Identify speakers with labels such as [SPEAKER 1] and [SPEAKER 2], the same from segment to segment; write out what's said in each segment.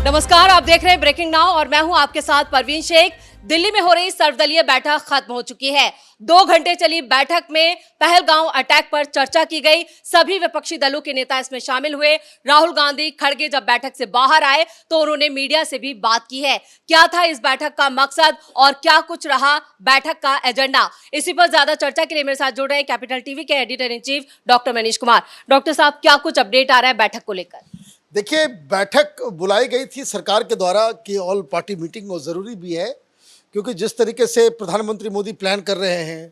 [SPEAKER 1] नमस्कार, आप देख रहे हैं ब्रेकिंग नाउ और मैं हूं आपके साथ परवीन शेख। दिल्ली में हो रही सर्वदलीय बैठक खत्म हो चुकी है। 2 घंटे चली बैठक में पहलगांव अटैक पर चर्चा की गई। सभी विपक्षी दलों के नेता इसमें शामिल हुए। राहुल गांधी खड़गे जब बैठक से बाहर आए तो उन्होंने मीडिया से भी बात की है। क्या था इस बैठक का मकसद और क्या कुछ रहा बैठक का एजेंडा, इसी पर ज्यादा चर्चा के लिए मेरे साथ जुड़ रहे हैं कैपिटल टीवी के editor in chief doctor Manish Kumar. Doctor साहब, क्या कुछ अपडेट आ रहा है बैठक को लेकर?
[SPEAKER 2] देखिए, बैठक बुलाई गई थी सरकार के द्वारा कि ऑल पार्टी मीटिंग वो ज़रूरी भी है, क्योंकि जिस तरीके से प्रधानमंत्री मोदी प्लान कर रहे हैं,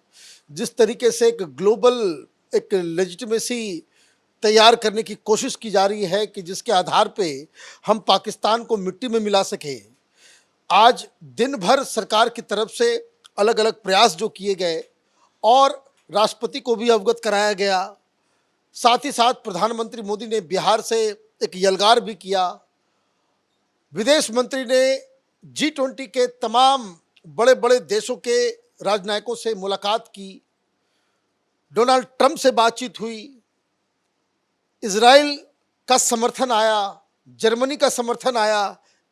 [SPEAKER 2] जिस तरीके से एक ग्लोबल एक लेजिटिमेसी तैयार करने की कोशिश की जा रही है कि जिसके आधार पे हम पाकिस्तान को मिट्टी में मिला सकें। आज दिन भर सरकार की तरफ से अलग अलग प्रयास जो किए गए और राष्ट्रपति को भी अवगत कराया गया, साथ ही साथ प्रधानमंत्री मोदी ने बिहार से एक यलगार भी किया। विदेश मंत्री ने G20 के तमाम बड़े बड़े देशों के राजनयिकों से मुलाकात की, डोनाल्ड ट्रंप से बातचीत हुई, इजराइल का समर्थन आया, जर्मनी का समर्थन आया,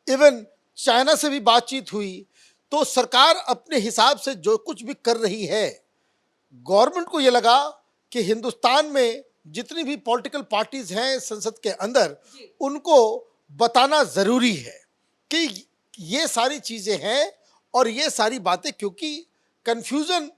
[SPEAKER 2] इवन चाइना से भी बातचीत हुई। तो सरकार अपने हिसाब से जो कुछ भी कर रही है, गवर्नमेंट को ये लगा कि हिंदुस्तान में जितनी भी पॉलिटिकल पार्टीज हैं संसद के अंदर, उनको बताना ज़रूरी है कि ये सारी चीज़ें हैं और ये सारी बातें, क्योंकि कन्फ्यूज़न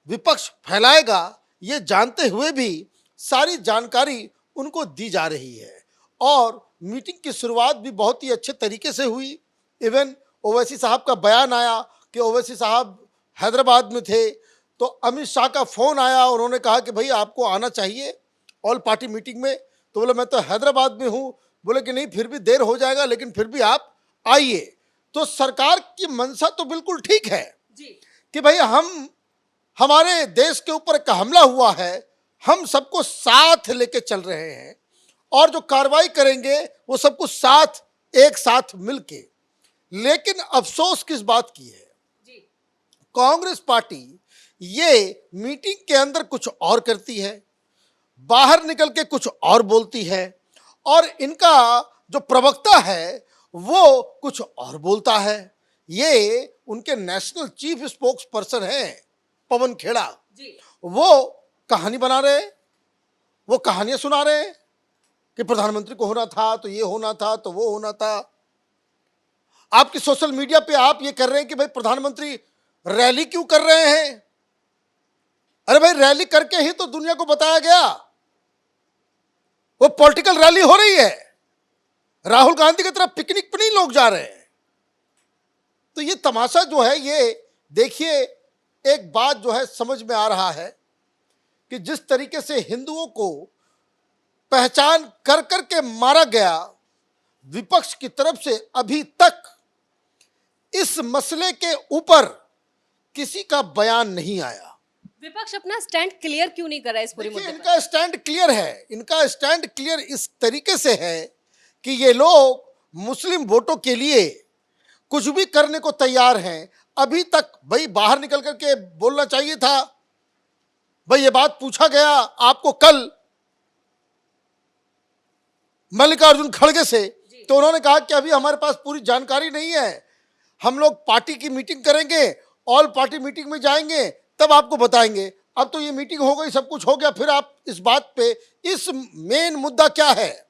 [SPEAKER 2] विपक्ष फैलाएगा ये जानते हुए भी सारी जानकारी उनको दी जा रही है। और मीटिंग की शुरुआत भी बहुत ही अच्छे तरीके से हुई। इवन ओवैसी साहब का बयान आया कि ओवैसी साहब हैदराबाद में थे, तो अमित शाह का फ़ोन आया, उन्होंने कहा कि भाई आपको आना चाहिए ऑल पार्टी मीटिंग में। तो बोले मैं तो हैदराबाद में हूँ। बोले कि नहीं, फिर भी देर हो जाएगा, लेकिन फिर भी आप आइए। तो सरकार की मंशा तो बिल्कुल ठीक है कि भाई हमारे देश के ऊपर एक हमला हुआ है, हम सबको साथ लेके चल रहे हैं और जो कार्रवाई करेंगे वो सब कुछ साथ एक साथ मिलके। लेकिन अफसोस किस बात की है, कांग्रेस पार्टी ये मीटिंग के अंदर कुछ और करती है, बाहर निकल के कुछ और बोलती है, और इनका जो प्रवक्ता है वो कुछ और बोलता है। ये उनके नेशनल चीफ स्पोक्स पर्सन हैं पवन खेड़ा, वो कहानी बना रहे, वो कहानियां सुना रहे कि प्रधानमंत्री को होना था तो ये होना था तो वो होना था। आपकी सोशल मीडिया पे आप ये कर रहे हैं कि भाई प्रधानमंत्री रैली क्यों कर रहे हैं। अरे भाई, रैली करके ही तो दुनिया को बताया गया, वो पॉलिटिकल रैली हो रही है। राहुल गांधी की तरफ पिकनिक पे नहीं लोग जा रहे हैं। तो ये तमाशा जो है, ये देखिए, एक बात जो है समझ में आ रहा है कि जिस तरीके से हिंदुओं को पहचान कर कर के मारा गया, विपक्ष की तरफ से अभी तक इस मसले के ऊपर किसी का बयान नहीं आया।
[SPEAKER 1] विपक्ष अपना स्टैंड क्लियर क्यों नहीं कर रहा है इस पूरी मुद्दे पर?
[SPEAKER 2] इनका स्टैंड क्लियर है। इनका स्टैंड क्लियर इस तरीके से है कि ये लोग मुस्लिम वोटों के लिए कुछ भी करने को तैयार हैं। अभी तक भाई बाहर निकल करके बोलना चाहिए था। भाई ये बात पूछा गया आपको कल मल्लिकार्जुन खड़गे से, तो उन्होंने कहा कि अभी हमारे पास पूरी जानकारी नहीं है, हम लोग पार्टी की मीटिंग करेंगे, ऑल पार्टी मीटिंग में जाएंगे, तब आपको बताएंगे। अब तो ये मीटिंग हो गई, सब कुछ हो गया, फिर आप इस बात पे, इस मेन मुद्दा क्या है,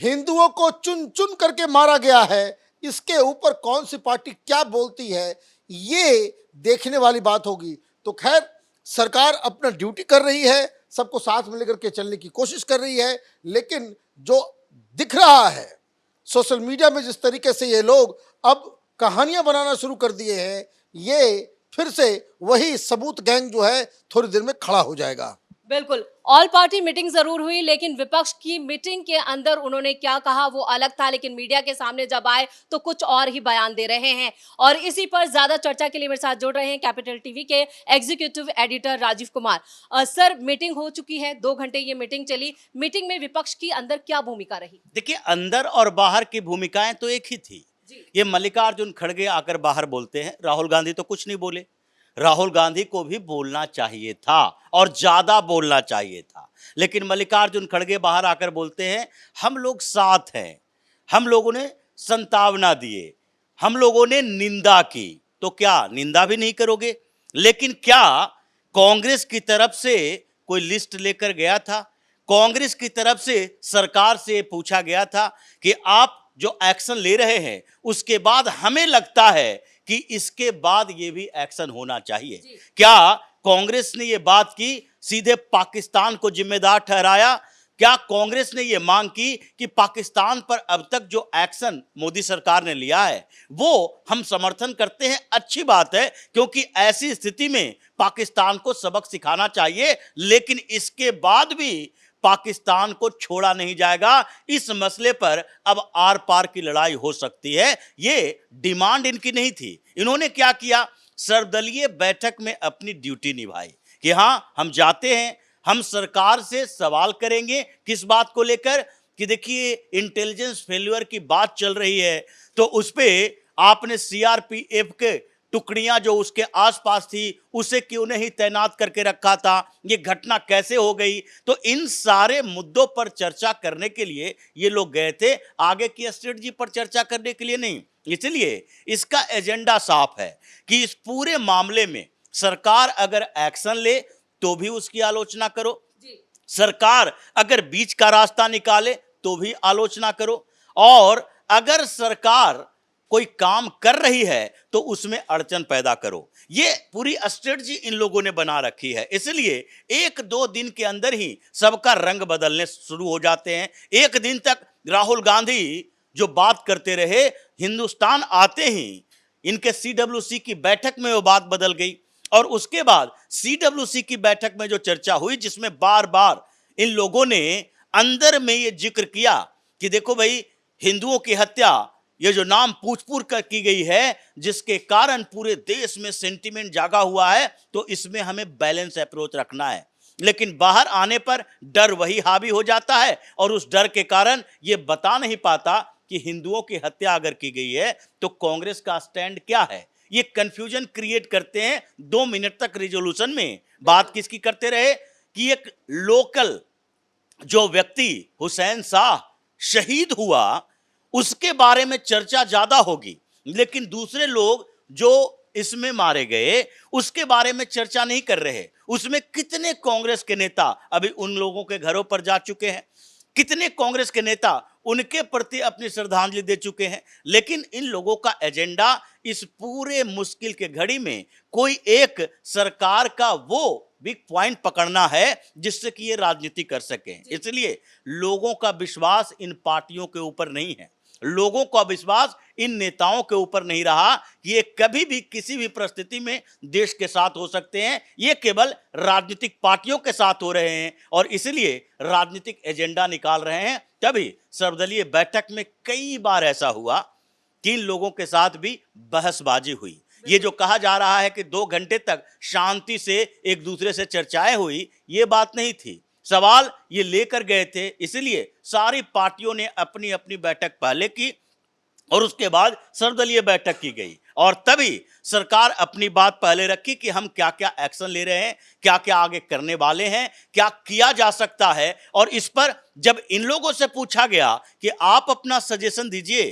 [SPEAKER 2] हिंदुओं को चुन चुन करके मारा गया है, इसके ऊपर कौन सी पार्टी क्या बोलती है, ये देखने वाली बात होगी। तो खैर, सरकार अपना ड्यूटी कर रही है, सबको साथ में लेकर के चलने की कोशिश कर रही है। लेकिन जो दिख रहा है सोशल मीडिया में, जिस तरीके से ये लोग अब कहानियां बनाना शुरू कर दिए हैं, ये फिर से वही सबूत गैंग जो है थोड़ी देर में खड़ा हो जाएगा।
[SPEAKER 1] बिल्कुल, ऑल पार्टी मीटिंग जरूर हुई, लेकिन विपक्ष की मीटिंग के अंदर उन्होंने क्या कहा वो अलग था, लेकिन मीडिया के सामने जब आए तो कुछ और ही बयान दे रहे हैं। और इसी पर ज्यादा चर्चा के लिए मेरे साथ जुड़ रहे हैं कैपिटल टीवी के executive editor Rajeev Kumar. Sir, meeting हो चुकी है, 2 घंटे ये मीटिंग चली। मीटिंग में विपक्ष की अंदर क्या भूमिका रही?
[SPEAKER 3] देखिए, अंदर और बाहर की भूमिकाएं तो एक ही थी। ये मल्लिकार्जुन खड़गे आकर बाहर बोलते हैं, राहुल गांधी तो कुछ नहीं बोले। राहुल गांधी को भी बोलना चाहिए था और ज्यादा बोलना चाहिए था, लेकिन मल्लिकार्जुन खड़गे बाहर आकर बोलते हैं हम लोग साथ हैं, हम लोगों ने संतावना दिए, हम लोगों ने निंदा की, तो क्या निंदा भी नहीं करोगे? लेकिन क्या कांग्रेस की तरफ से कोई लिस्ट लेकर गया था? कांग्रेस की तरफ से सरकार से पूछा गया था कि आप जो एक्शन ले रहे हैं उसके बाद हमें लगता है कि इसके बाद ये भी एक्शन होना चाहिए? क्या कांग्रेस ने ये बात की, सीधे पाकिस्तान को जिम्मेदार ठहराया? क्या कांग्रेस ने यह मांग की कि पाकिस्तान पर अब तक जो एक्शन मोदी सरकार ने लिया है वो हम समर्थन करते हैं, अच्छी बात है, क्योंकि ऐसी स्थिति में पाकिस्तान को सबक सिखाना चाहिए, लेकिन इसके बाद भी पाकिस्तान को छोड़ा नहीं जाएगा। इस मसले पर अब आर पार की लड़ाई हो सकती है। ये डिमांड इनकी नहीं थी। इन्होंने क्या किया, सर्वदलीय बैठक में अपनी ड्यूटी निभाई कि हां हम जाते हैं, हम सरकार से सवाल करेंगे। किस बात को लेकर? कि देखिए इंटेलिजेंस फेल्यूर की बात चल रही है, तो उस पे आपने सीआरपीएफ के टुकड़ियां जो उसके आसपास थी उसे क्यों नहीं तैनात करके रखा था, ये घटना कैसे हो गई? तो इन सारे मुद्दों पर चर्चा करने के लिए ये लोग गए थे, आगे की स्ट्रेटजी पर चर्चा करने के लिए नहीं। इसलिए इसका एजेंडा साफ है कि इस पूरे मामले में सरकार अगर एक्शन ले तो भी उसकी आलोचना करो, सरकार अगर बीच का रास्ता निकाले तो भी आलोचना करो, और अगर सरकार कोई काम कर रही है तो उसमें अड़चन पैदा करो। ये पूरी स्ट्रेटजी इन लोगों ने बना रखी है। इसलिए एक दो दिन के अंदर ही सबका रंग बदलने शुरू हो जाते हैं। एक दिन तक राहुल गांधी जो बात करते रहे, हिंदुस्तान आते ही इनके सीडब्ल्यूसी की बैठक में वो बात बदल गई, और उसके बाद सीडब्ल्यूसी की बैठक में जो चर्चा हुई जिसमें बार बार इन लोगों ने अंदर में ये जिक्र किया कि देखो भाई, हिंदुओं की हत्या, ये जो नाम पूछ कर की गई है, जिसके कारण पूरे देश में सेंटीमेंट जागा हुआ है, तो इसमें हमें बैलेंस अप्रोच रखना है। लेकिन बाहर आने पर डर वही हावी हो जाता है, और उस डर के कारण ये बता नहीं पाता कि हिंदुओं की हत्या अगर की गई है तो कांग्रेस का स्टैंड क्या है। ये कंफ्यूजन क्रिएट करते हैं। 2 मिनट तक रिजोल्यूशन में बात किसकी करते रहे कि एक लोकल जो व्यक्ति हुसैन शाह शहीद हुआ उसके बारे में चर्चा ज्यादा होगी, लेकिन दूसरे लोग जो इसमें मारे गए उसके बारे में चर्चा नहीं कर रहे। उसमें कितने कांग्रेस के नेता अभी उन लोगों के घरों पर जा चुके हैं, कितने कांग्रेस के नेता उनके प्रति अपनी श्रद्धांजलि दे चुके हैं। लेकिन इन लोगों का एजेंडा इस पूरे मुश्किल के घड़ी में कोई एक सरकार का वो वीक पॉइंट पकड़ना है जिससे कि ये राजनीति कर सके। इसलिए लोगों का विश्वास इन पार्टियों के ऊपर नहीं है, लोगों का विश्वास इन नेताओं के ऊपर नहीं रहा कि ये कभी भी किसी भी परिस्थिति में देश के साथ हो सकते हैं। ये केवल राजनीतिक पार्टियों के साथ हो रहे हैं और इसलिए राजनीतिक एजेंडा निकाल रहे हैं। तभी सर्वदलीय बैठक में कई बार ऐसा हुआ कि इन लोगों के साथ भी बहसबाजी हुई। ये जो कहा जा रहा है कि 2 घंटे तक शांति से एक दूसरे से चर्चाएं हुई, ये बात नहीं थी। सवाल ये लेकर गए थे, इसलिए सारी पार्टियों ने अपनी अपनी बैठक पहले की और उसके बाद सर्वदलीय बैठक की गई, और तभी सरकार अपनी बात पहले रखी कि हम क्या क्या एक्शन ले रहे हैं, क्या क्या आगे करने वाले हैं, क्या किया जा सकता है। और इस पर जब इन लोगों से पूछा गया कि आप अपना सजेशन दीजिए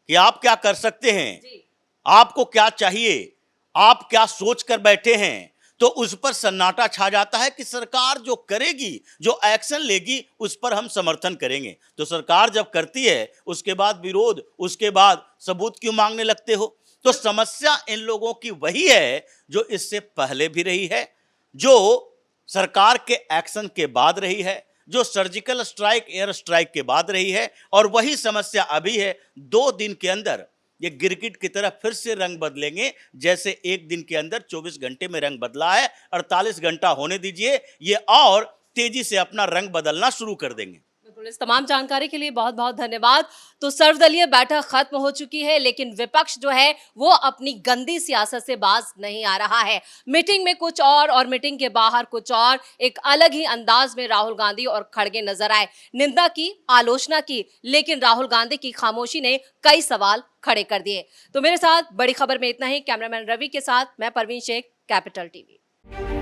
[SPEAKER 3] कि आप क्या कर सकते हैं, आपको क्या चाहिए, आप क्या सोच कर बैठे हैं, तो उस पर सन्नाटा छा जाता है कि सरकार जो करेगी, जो एक्शन लेगी, उस पर हम समर्थन करेंगे। तो सरकार जब करती है उसके बाद विरोध, उसके बाद सबूत क्यों मांगने लगते हो? तो समस्या इन लोगों की वही है जो इससे पहले भी रही है, जो सरकार के एक्शन के बाद रही है, जो सर्जिकल स्ट्राइक, एयर स्ट्राइक के बाद रही है, और वही समस्या अभी है। 2 दिन के अंदर ये गिरगिट की तरह फिर से रंग बदलेंगे, जैसे एक दिन के अंदर 24 घंटे में रंग बदला है, 48 घंटा होने दीजिए, ये और तेजी से अपना रंग बदलना शुरू कर देंगे।
[SPEAKER 1] बिल्कुल, इस तमाम जानकारी के लिए बहुत बहुत धन्यवाद। तो सर्वदलीय बैठक खत्म हो चुकी है, लेकिन विपक्ष जो है वो अपनी गंदी सियासत से बाज नहीं आ रहा है। मीटिंग में कुछ और मीटिंग के बाहर कुछ और, एक अलग ही अंदाज में राहुल गांधी और खड़गे नजर आए। निंदा की, आलोचना की, लेकिन राहुल गांधी की खामोशी ने कई सवाल खड़े कर दिए। तो मेरे साथ बड़ी खबर में इतना ही। कैमरामैन रवि के साथ मैं परवीन शेख, कैपिटल टीवी।